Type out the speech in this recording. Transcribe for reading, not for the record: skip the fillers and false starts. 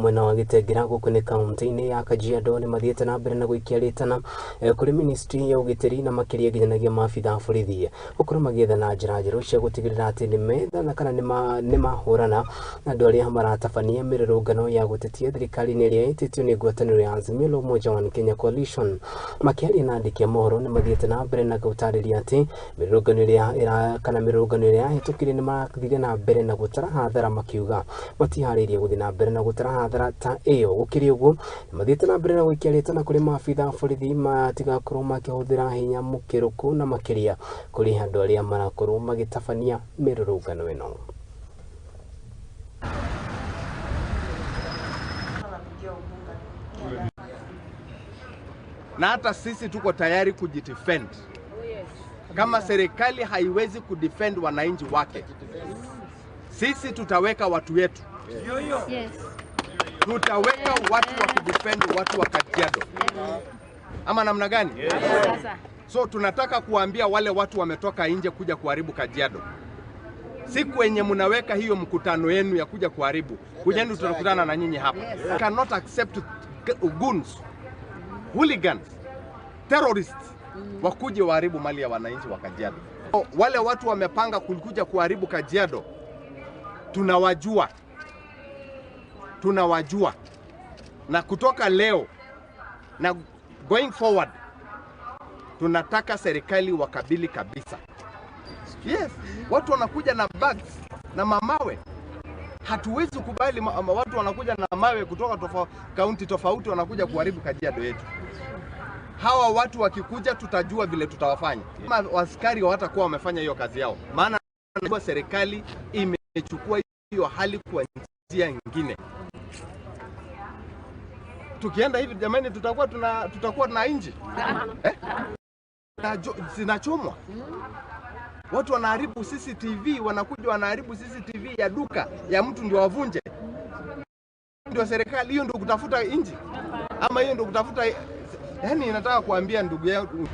mwena wa Kitengela gukune kaunti-ini ya Kajiado ni mathiete na mbere na guikiaritana kuri ministry ya ugitiri na makiria nginyanagia maabitha borithi gukorwo magietha na njira njeru cia gutigirira ati ni methana kana ni mahurana na andu aria maratabania mirurungano ya gutetia thirikari-ini iria ititio ni ngwataniro ya Azmio la Umoja wa Kenya coalition. Makiaria na andiki a mohoro ni mathiete na mbere na gutariria ati mirurungano iria hitukire ni marathire na mbere na gutara hathara makiuga matiharirie guthii na mbere na gutara hathara ta iyo. Gukiri uguo mathiete na mbere na guikiaritana kuri maabitha borithi matigakorwo makihuthira hinya mukiruku na makiria kuri andu aria marakorwo magitabania mirurungano ino. Na hata sisi tuko tayari kujidefend. Kama serikali haiwezi kudefend wananchi wake, sisi tutaweka watu wetu. Yes. Tutaweka watu wa kudefend watu wa Kajiado. Ama namna gani? Yes. So tunataka kuambia wale watu wametoka nje kuja kuharibu Kajiado, siku yenye mnaweka hiyo mkutano yenu ya kuja kuharibu, kujeni tutakutana na nyinyi hapa. Yes. Cannot accept goons, hooligans, terrorists wakuje waharibu mali ya wananchi wa Kajiado. Wale watu wamepanga kuja kuharibu Kajiado, tunawajua, na kutoka leo na going forward tunataka serikali wakabili kabisa. Yes, watu wanakuja na bags na mamawe. Hatuwezi kubali watu wanakuja na mawe kutoka kaunti tofauti wanakuja kuharibu Kajiado yetu. Hawa watu wakikuja tutajua vile tutawafanya. Askari hawatakuwa wamefanya hiyo kazi yao, maana serikali imechukua hiyo hali kwa njia nyingine. Tukienda hivi jamani, tutakuwa na inji zinachomwa. Watu wanaharibu CCTV, wanakuja wanaharibu CCTV ya duka ya mtu ndio wavunje. Ndio serikali hiyo ndio kutafuta inji? Ama hiyo ndio kutafuta? Yani nataka kuambia ndugu yangu